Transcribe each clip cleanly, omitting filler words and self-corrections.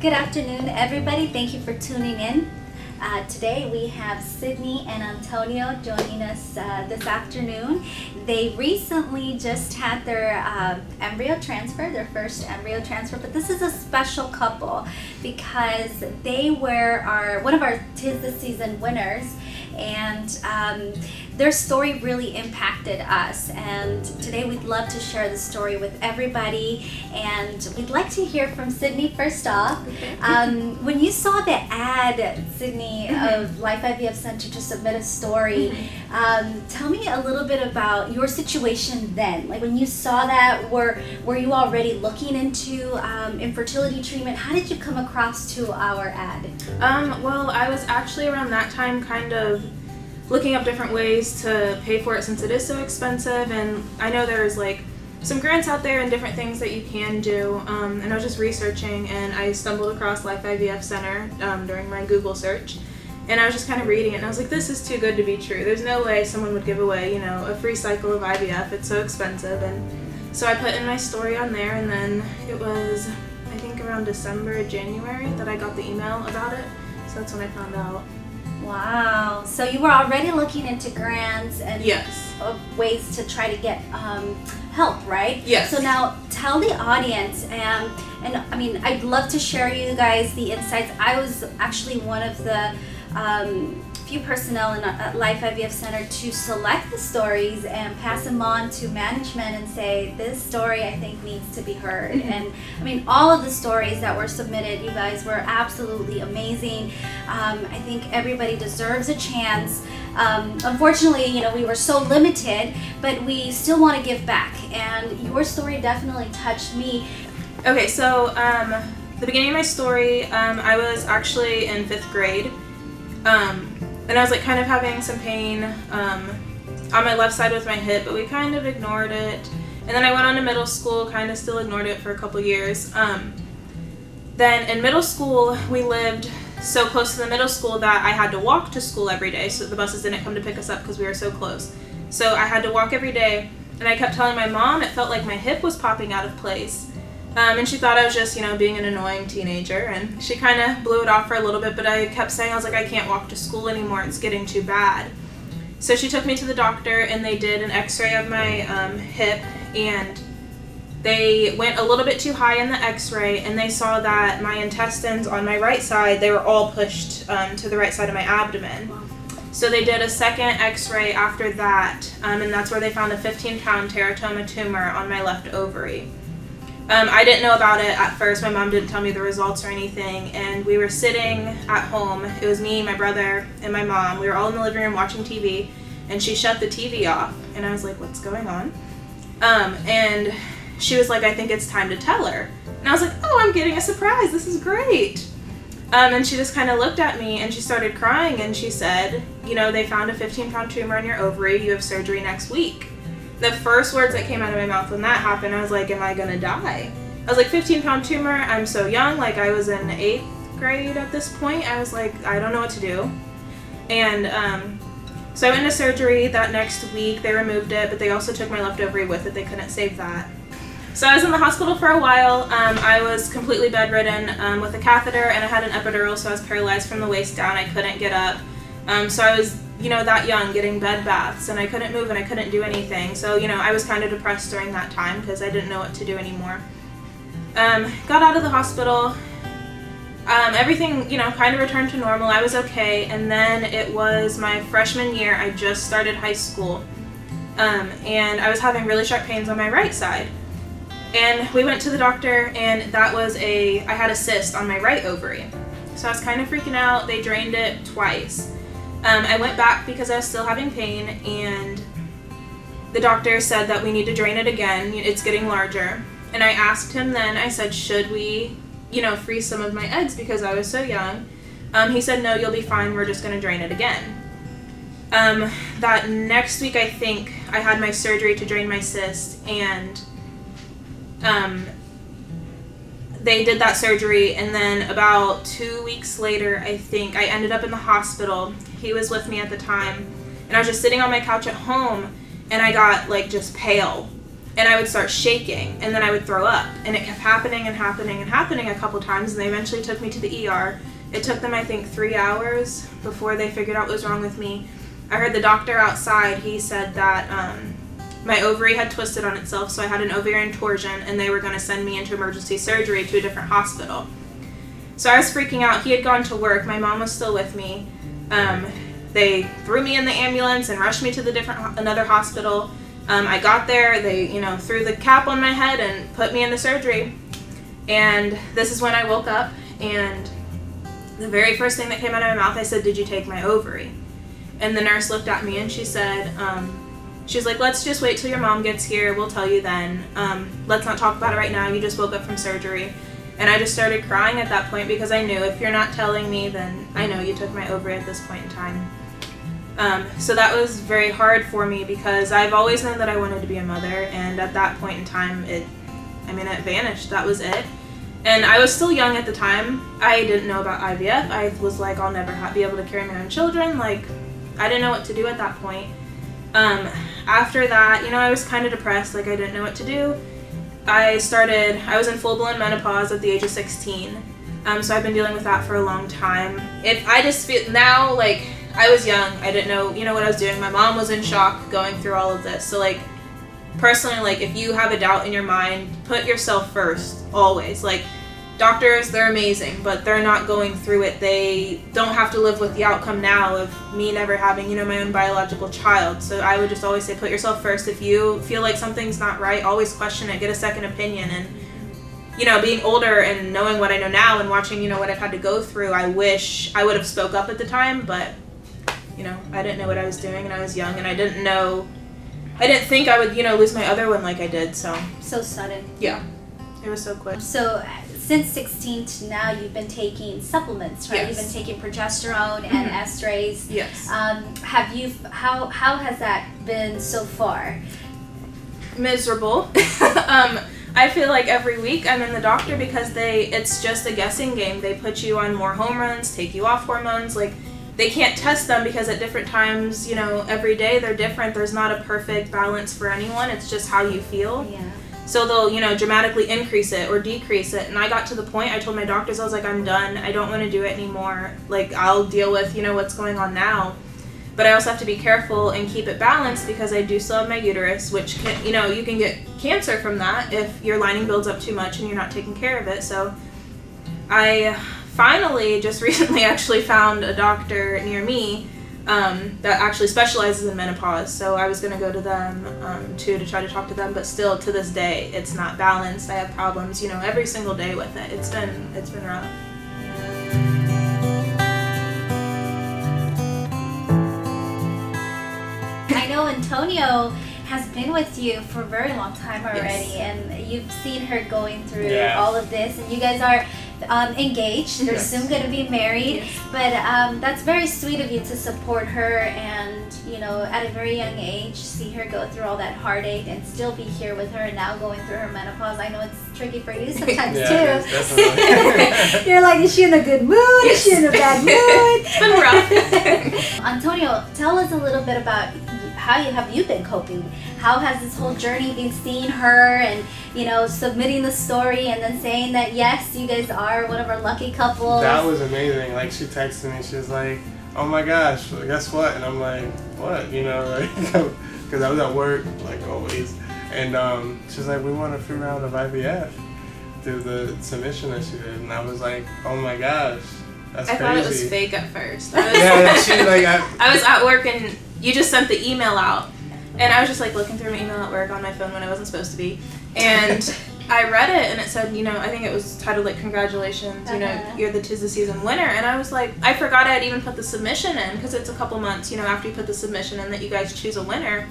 Good afternoon, everybody. Thank you for tuning in. Today we have Sydney and Antonio joining us this afternoon. They recently just had their embryo transfer, their first embryo transfer, but this is a special couple because they were one of our Tis the Season winners, and their story really impacted us, and today we'd love to share the story with everybody. And we'd like to hear from Sydney first off. When you saw the ad, Sydney, of Life IVF Center to submit a story, tell me a little bit about your situation then. Like when you saw that, were you already looking into infertility treatment? How did you come across to our ad? Well, I was actually around that time kind of looking up different ways to pay for it since it is so expensive, and I know there's like some grants out there and different things that you can do, and I was just researching and I stumbled across Life IVF Center during my Google search, and I was just kind of reading it and I was like, this is too good to be true. There's no way someone would give away, a free cycle of IVF. It's so expensive. And so I put in my story on there, and then it was, I think, around December, January that I got the email about it. So that's when I found out. Wow. So you were already looking into grants and Yes. ways to try to get help, right? Yes. So now tell the audience, and I mean, I'd love to share you guys the insights. I was actually one of the few personnel in Life IVF Center to select the stories and pass them on to management and say, this story I think needs to be heard. And I mean, all of the stories that were submitted, you guys were absolutely amazing. I think everybody deserves a chance. Unfortunately, we were so limited, but we still want to give back, and your story definitely touched me. Okay, so the beginning of my story, I was actually in 5th grade. And I was like kind of having some pain on my left side with my hip, but we kind of ignored it. And then I went on to middle school, kind of still ignored it for a couple years. Then in middle school, we lived so close to the middle school that I had to walk to school every day, so the buses didn't come to pick us up because we were so close. So I had to walk every day, and I kept telling my mom it felt like my hip was popping out of place. And she thought I was just, being an annoying teenager, and she kind of blew it off for a little bit, but I kept saying, I was like, I can't walk to school anymore, it's getting too bad. So she took me to the doctor, and they did an x-ray of my hip, and they went a little bit too high in the x-ray, and they saw that my intestines on my right side, they were all pushed to the right side of my abdomen. So they did a second x-ray after that, and that's where they found a 15-pound teratoma tumor on my left ovary. I didn't know about it at first. My mom didn't tell me the results or anything, and we were sitting at home. It was me, my brother, and my mom. We were all in the living room watching TV, and she shut the TV off, and I was like, what's going on? And she was like, I think it's time to tell her. And I was like, oh, I'm getting a surprise. This is great. And she just kind of looked at me, and she started crying, and she said, they found a 15-pound tumor in your ovary. You have surgery next week. The first words that came out of my mouth when that happened, I was like, am I gonna die? I was like, 15-pound tumor, I'm so young, like I was in 8th grade at this point. I was like, I don't know what to do. And so I went into surgery that next week. They removed it, but they also took my left ovary with it. They couldn't save that. So I was in the hospital for a while. I was completely bedridden with a catheter, and I had an epidural, so I was paralyzed from the waist down. I couldn't get up. So I was that young, getting bed baths, and I couldn't move and I couldn't do anything. So, I was kind of depressed during that time because I didn't know what to do anymore. Got out of the hospital. Everything, kind of returned to normal. I was okay. And then it was my freshman year. I just started high school. And I was having really sharp pains on my right side. And we went to the doctor, and I had a cyst on my right ovary. So I was kind of freaking out. They drained it twice. I went back because I was still having pain, and the doctor said that we need to drain it again. It's getting larger. And I asked him then, I said, should we, freeze some of my eggs because I was so young? He said, no, you'll be fine. We're just going to drain it again. That next week, I think, I had my surgery to drain my cyst, and they did that surgery, and then about 2 weeks later, I think, I ended up in the hospital. He was with me at the time, and I was just sitting on my couch at home, and I got, just pale. and I would start shaking, and then I would throw up, and it kept happening and happening and happening a couple times, and they eventually took me to the ER. It took them, I think, 3 hours before they figured out what was wrong with me. I heard the doctor outside. He said that my ovary had twisted on itself, so I had an ovarian torsion, and they were going to send me into emergency surgery to a different hospital. So I was freaking out. He had gone to work. My mom was still with me. They threw me in the ambulance and rushed me to another hospital. I got there. They, threw the cap on my head and put me into surgery. And this is when I woke up, and the very first thing that came out of my mouth, I said, "Did you take my ovary?" And the nurse looked at me and she said, she's like, "Let's just wait till your mom gets here. We'll tell you then. Let's not talk about it right now. You just woke up from surgery." And I just started crying at that point because I knew if you're not telling me, then I know you took my ovary at this point in time. So that was very hard for me because I've always known that I wanted to be a mother, and at that point in time, it vanished. That was it. And I was still young at the time. I didn't know about IVF. I was like, I'll never be able to carry my own children. Like, I didn't know what to do at that point. After that, I was kind of depressed. Like, I didn't know what to do. I was in full-blown menopause at the age of 16. So I've been dealing with that for a long time. If I just feel now, like, I was young. I didn't know, what I was doing. My mom was in shock going through all of this. So, like, personally, like, if you have a doubt in your mind, put yourself first, always. Like, doctors, they're amazing, but they're not going through it. They don't have to live with the outcome now of me never having, my own biological child. So I would just always say, put yourself first. If you feel like something's not right, always question it, get a second opinion. And, being older and knowing what I know now and watching, what I've had to go through, I wish I would have spoke up at the time, but, I didn't know what I was doing, and I was young, and I didn't think I would, lose my other one like I did, so. So sudden. Yeah. It was so quick. So since 16 to now, you've been taking supplements, right? Yes. You've been taking progesterone and estrays. Yes. How has that been so far? Miserable. I feel like every week I'm in the doctor because it's just a guessing game. They put you on more hormones, take you off hormones, like, they can't test them because at different times, every day they're different. There's not a perfect balance for anyone. It's just how you feel. Yeah. So they'll, dramatically increase it or decrease it. And I got to the point, I told my doctors, I was like, I'm done. I don't want to do it anymore. Like, I'll deal with, what's going on now. But I also have to be careful and keep it balanced because I do still have my uterus, which can, you can get cancer from that if your lining builds up too much and you're not taking care of it. So I finally just recently actually found a doctor near me that actually specializes in menopause. So I was going to go to them to try to talk to them, but still to this day it's not balanced. I have problems, every single day with it. It's been rough. I know Antonio has been with you for a very long time already, Yes. and you've seen her going through Yeah. all of this, and you guys are engaged. They're Yes. soon going to be married, Yes. but that's very sweet of you to support her and, at a very young age, see her go through all that heartache and still be here with her now going through her menopause. I know it's tricky for you sometimes Yeah, too. it is, definitely. You're like, is she in a good mood? Is she in a bad mood? It's been rough. Antonio, tell us a little bit about how have you been coping? How has this whole journey been, seeing her and, submitting the story and then saying that, yes, you guys are one of our lucky couples? That was amazing. Like, she texted me, she was like, "Oh my gosh, guess what?" And I'm like, "What?" Because I was at work, like always. And she was like, "We won a free round of IVF through the submission that she did." And I was like, "Oh my gosh, that's I crazy." thought it was fake at first. Yeah, she like, I was at work and you just sent the email out, and I was just like looking through my email at work on my phone when I wasn't supposed to be, and I read it and it said, I think it was titled like, "Congratulations, you're the 'Tis the Season winner," and I was like, I forgot I had even put the submission in because it's a couple months, after you put the submission in that you guys choose a winner.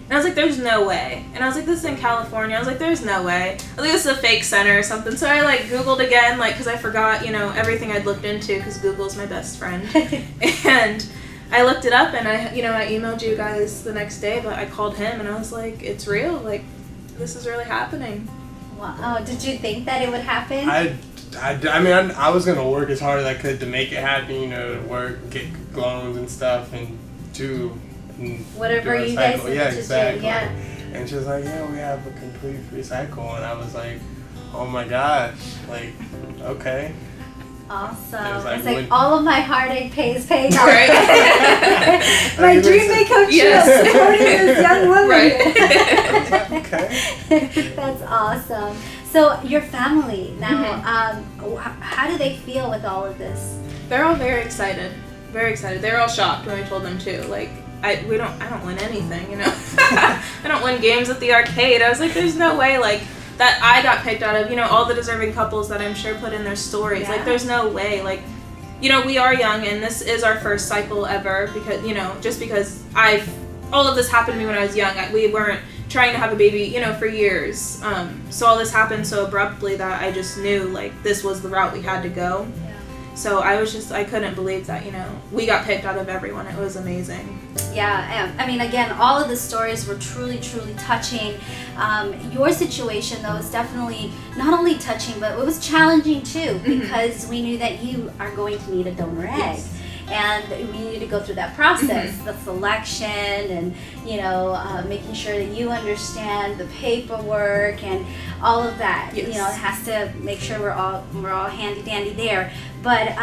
And I was like, there's no way. And I was like, this is in California. I was like, there's no way. I think this is a fake center or something. So I like Googled again, like, because I forgot, everything I'd looked into because Google's my best friend. And I looked it up and I emailed you guys the next day, but I called him and I was like, it's real. Like, this is really happening. Wow. Did you think that it would happen? I was gonna work as hard as I could to make it happen. Work, get loans and stuff, and do whatever do a you guys cycle. need Yeah, to exactly. do. Yeah. And she's like, yeah, we have a complete free cycle. And I was like, oh my gosh, like, okay. Awesome. It was like It's like when- all of my heartache pays paid off. Right. My Like, dream listen- may come true. Yes. Supporting this young woman. Right. Okay. That's awesome. So your family now, how do they feel with all of this? They're all very excited. Very excited. They're all shocked when I told them too. Like, I don't win anything, you know. I don't win games at the arcade. I was like, there's no way, like, that I got picked out of, you know, all the deserving couples that I'm sure put in their stories. Yeah. Like, there's no way. Like, you know, we are young, and this is our first cycle ever because, you know, just because all of this happened to me when I was young. We weren't trying to have a baby, you know, for years. So all this happened so abruptly that I just knew, like, this was the route we had to go. So I couldn't believe that, you know, we got picked out of everyone. It was amazing. Yeah, I mean, again, all of the stories were truly, truly touching. Your situation, though, is definitely not only touching, but it was challenging, too, because we knew that you are going to need a donor egg. Yes. And we needed to go through that process, the selection, and, you know, making sure that you understand the paperwork and all of that. Yes. You know, it has to make sure we're all handy dandy there. But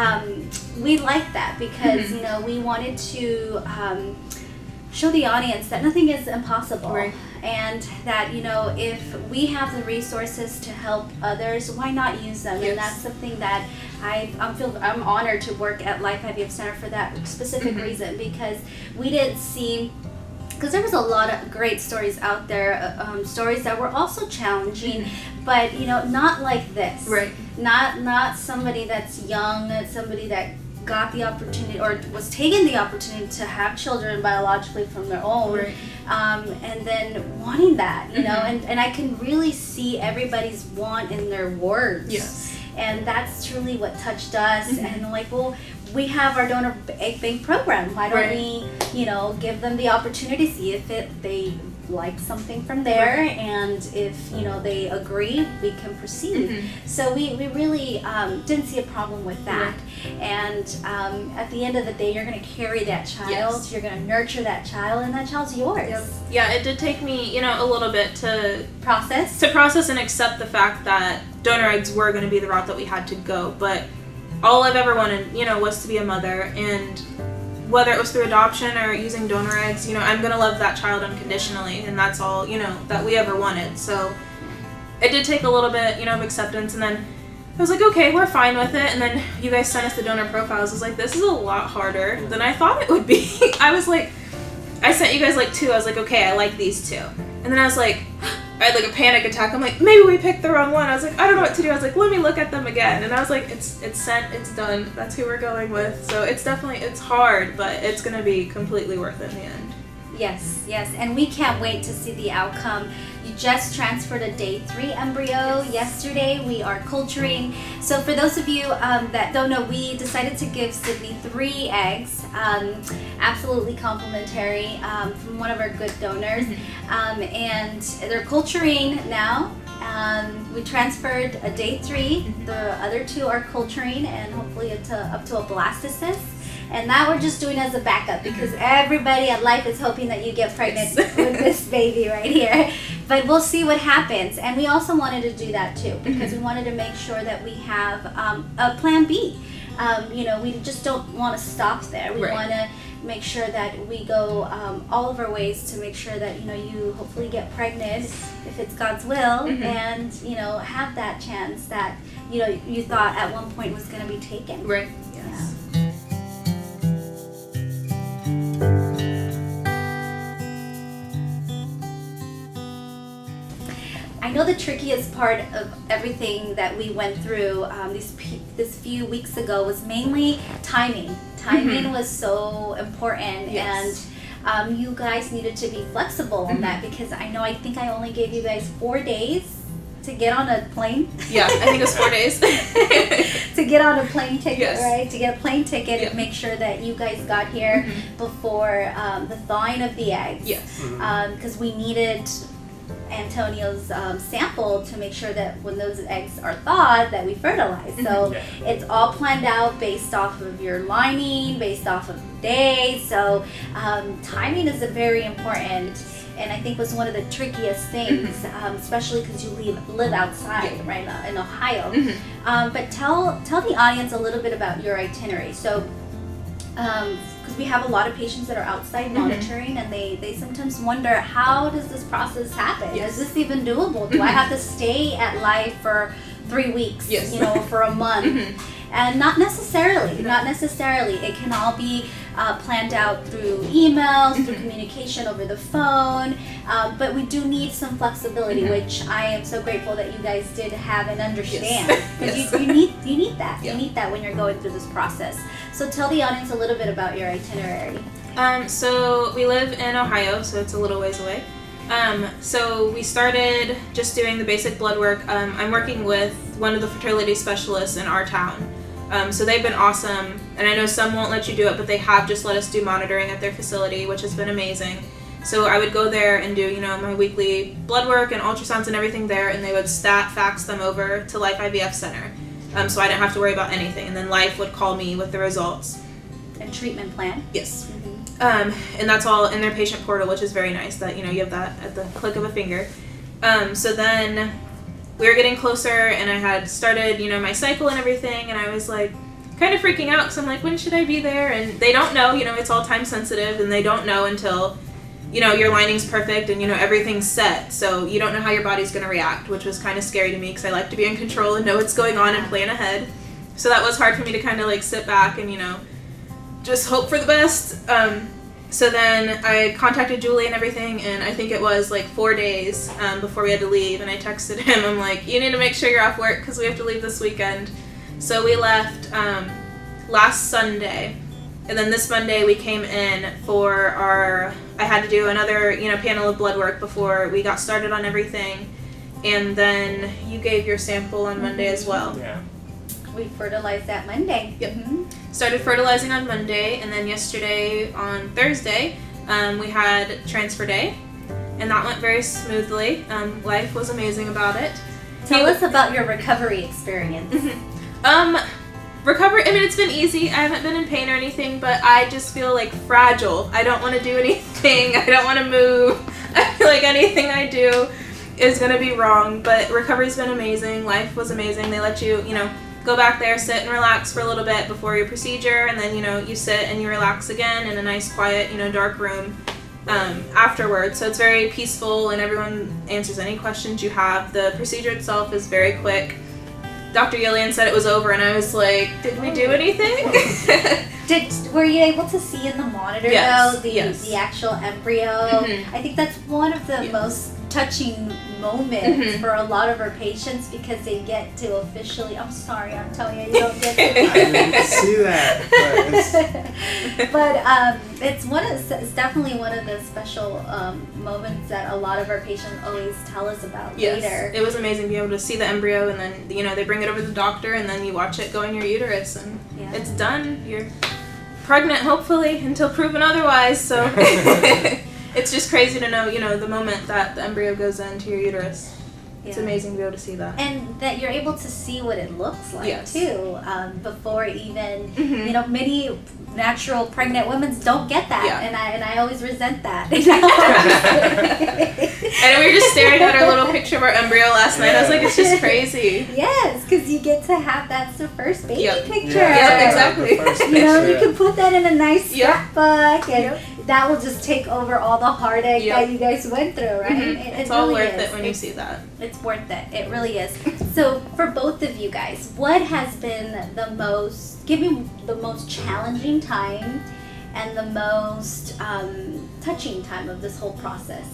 we liked that because you know, we wanted to show the audience that nothing is impossible. Right. And that, you know, if we have the resources to help others, why not use them? Yes. And that's something that I'm honored to work at Life IVF Center for that specific reason, because we didn't see, because there was a lot of great stories out there, stories that were also challenging, but, you know, not like this. Right. Not somebody that's young, somebody that got the opportunity or was taken the opportunity to have children biologically from their own, Right. and then wanting that, you know, and I can really see everybody's want in their words. Yes. And that's truly what touched us. And like, well, we have our donor egg bank program. Why don't Right. we, you know, give them the opportunity to see if they like something from there, and if, you know, they agree, we can proceed. So we really didn't see a problem with that. And at the end of the day, you're going to carry that child. Yes. You're going to nurture that child, and that child's yours. Yeah, it did take me, you know, a little bit to Process. process and accept the fact that donor eggs were going to be the route that we had to go. But all I've ever wanted, you know, was to be a mother, and whether it was through adoption or using donor eggs, you know, I'm going to love that child unconditionally, and that's all, you know, that we ever wanted. So it did take a little bit, you know, of acceptance, and then I was like, okay, we're fine with it. And then you guys sent us the donor profiles. I was like, this is a lot harder than I thought it would be. I was like, I sent you guys like 2. I was like, okay, I like these 2. And then I was like, I had like a panic attack. I'm like, maybe we picked the wrong one. I was like, I don't know what to do. I was like, let me look at them again. And I was like, it's sent, it's done. That's who we're going with. So it's definitely, it's hard, but it's going to be completely worth it in the end. Yes, and we can't wait to see the outcome. You just transferred a day 3 embryo yesterday. We are culturing. So for those of you that don't know, we decided to give Sydney 3 eggs, absolutely complimentary, from one of our good donors, and they're culturing now. We transferred a day 3. The other 2 are culturing, and hopefully up to a blastocyst. And that we're just doing as a backup, because everybody at Life is hoping that you get pregnant with this baby right here. But we'll see what happens. And we also wanted to do that too, because we wanted to make sure that we have a plan B. You know, we just don't want to stop there. We want to make sure that we go all of our ways to make sure that, you know, you hopefully get pregnant if it's God's will, and, you know, have that chance that, you know, you thought at one point was going to be taken. Right. Yes. I know the trickiest part of everything that we went through this few weeks ago was mainly timing. Timing was so important, and you guys needed to be flexible on that, because I think I only gave you guys 4 days to get on a plane. Yeah, I think it was 4 days. To get on a plane ticket, Yes. right? To get a plane ticket and make sure that you guys got here before the thawing of the eggs. Yes. Because we needed Antonio's sample to make sure that when those eggs are thawed that we fertilize. So it's all planned out based off of your lining, based off of days. So timing is very important. and I think was one of the trickiest things, especially because you live outside, right, in Ohio. But tell the audience a little bit about your itinerary. So, because we have a lot of patients that are outside monitoring, and they sometimes wonder, how does this process happen? Is this even doable? Do I have to stay at Life for 3 weeks, you know, for a month? And not necessarily. It can all be planned out through emails, through communication over the phone, but we do need some flexibility, which I am so grateful that you guys did have and understand. Because you need that. You need that when you're going through this process. So tell the audience a little bit about your itinerary. So we live in Ohio, so it's a little ways away. So we started just doing the basic blood work. I'm working with one of the fertility specialists in our town. So they've been awesome, and I know some won't let you do it, but they have just let us do monitoring at their facility, which has been amazing. So I would go there and do, you know, my weekly blood work and ultrasounds and everything there, and they would fax them over to Life IVF Center. So I didn't have to worry about anything, and then Life would call me with the results. And treatment plan? Yes. And that's all in their patient portal, which is very nice that, you know, you have that at the click of a finger. So then we were getting closer, and I had started, you know, my cycle and everything, and I was like kind of freaking out because I'm like, when should I be there? And they don't know, you know, it's all time sensitive, and they don't know until, you know, your lining's perfect and, you know, everything's set. So you don't know how your body's going to react, which was kind of scary to me because I like to be in control and know what's going on and plan ahead. So that was hard for me to kind of like sit back and, you know, just hope for the best. So then I contacted Julie and everything, and I think it was like 4 days before we had to leave, and I texted him, I'm like, you need to make sure you're off work because we have to leave this weekend. So we left last Sunday, and then this Monday we came in for I had to do another, you know, panel of blood work before we got started on everything, and then you gave your sample on Monday as well. Yeah. We fertilized that Monday. Yep. Started fertilizing on Monday, and then yesterday on Thursday, we had transfer day, and that went very smoothly. Life was amazing about it. Tell us about your recovery experience. Recovery, I mean, it's been easy. I haven't been in pain or anything, but I just feel like fragile. I don't want to do anything. I don't want to move. I feel like anything I do is going to be wrong, but recovery's been amazing. Life was amazing. They let you, you know, go back there, sit and relax for a little bit before your procedure, and then, you know, you sit and you relax again in a nice, quiet, you know, dark room afterwards. So it's very peaceful, and everyone answers any questions you have. The procedure itself is very quick. Dr. Yelian said it was over, and I was like, did we do anything? Were you able to see in the monitor, though, the actual embryo? I think that's one of the most touching moments for a lot of our patients, because they get to officially, I'm sorry, I'm telling you, you don't get to I didn't see that, but it's definitely one of the special moments that a lot of our patients always tell us about later. It was amazing being able to see the embryo, and then, you know, they bring it over to the doctor, and then you watch it go in your uterus, and it's done. You're pregnant, hopefully, until proven otherwise. So it's just crazy to know, you know, the moment that the embryo goes into your uterus. It's amazing to be able to see that. And that you're able to see what it looks like, too, before even, you know, many natural pregnant women don't get that, and I always resent that. And we were just staring at our little picture of our embryo last night. I was like, it's just crazy. Yes, because you get to have, that's the first baby picture. Yeah, exactly. You know, you can put that in a nice scrapbook, and that will just take over all the heartache that you guys went through, right? It's all really worth it when you see that. It's worth it. It really is. So for both of you guys, what has been the most, give me the most challenging time and the most touching time of this whole process?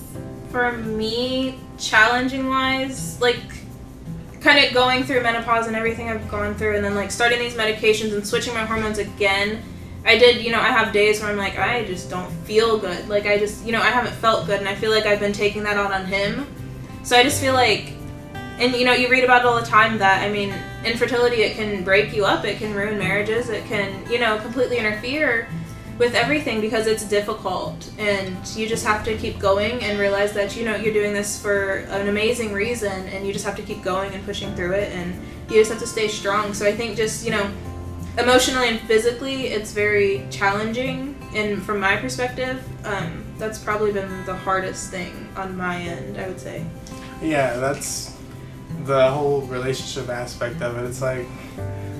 For me, challenging wise, like kind of going through menopause and everything I've gone through, and then like starting these medications and switching my hormones again. I did, you know, I have days where I'm like, I just don't feel good. Like I just, you know, I haven't felt good, and I feel like I've been taking that out on him. So I just feel like, and you know, you read about it all the time that, I mean, infertility, it can break you up, it can ruin marriages, it can, you know, completely interfere with everything because it's difficult, and you just have to keep going and realize that, you know, you're doing this for an amazing reason, and you just have to keep going and pushing through it, and you just have to stay strong. So I think just, you know, emotionally and physically, it's very challenging, and from my perspective, that's probably been the hardest thing on my end, I would say. Yeah, that's the whole relationship aspect of it. It's like,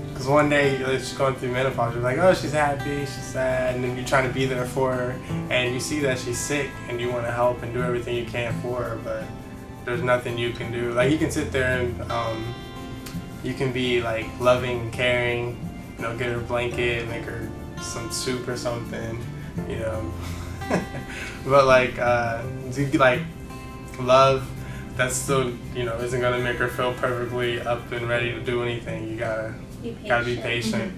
because one day you're just going through menopause, you're like, oh, she's happy, she's sad, and then you're trying to be there for her, and you see that she's sick, and you want to help and do everything you can for her, but there's nothing you can do. Like, you can sit there and you can be like loving, caring, you know, get her a blanket, make her some soup or something, you know. But like, love, that still, you know, isn't gonna make her feel perfectly up and ready to do anything. You gotta be patient.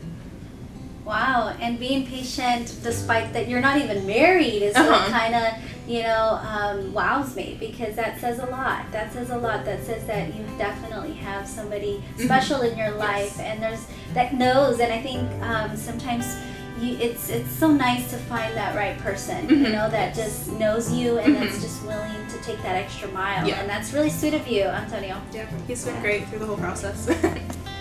Wow, and being patient despite that you're not even married is what kind of, you know, wows me, because that says a lot. That says a lot. That says that you definitely have somebody special in your life, and there's that knows. And I think sometimes it's so nice to find that right person, you know, that just knows you and that's just willing to take that extra mile. And that's really sweet of you, Antonio. Yeah, he's been great through the whole process.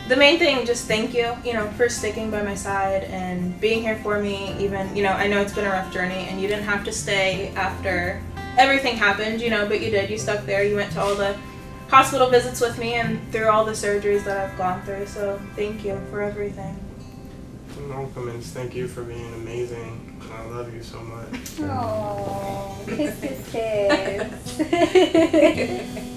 The main thing, just thank you, you know, for sticking by my side and being here for me. Even, you know, I know it's been a rough journey and you didn't have to stay after everything happened, you know, but you did. You stuck there. You went to all the hospital visits with me and through all the surgeries that I've gone through. So thank you for everything. No comments. Thank you for being amazing. I love you so much. Oh, kiss, kiss, kiss.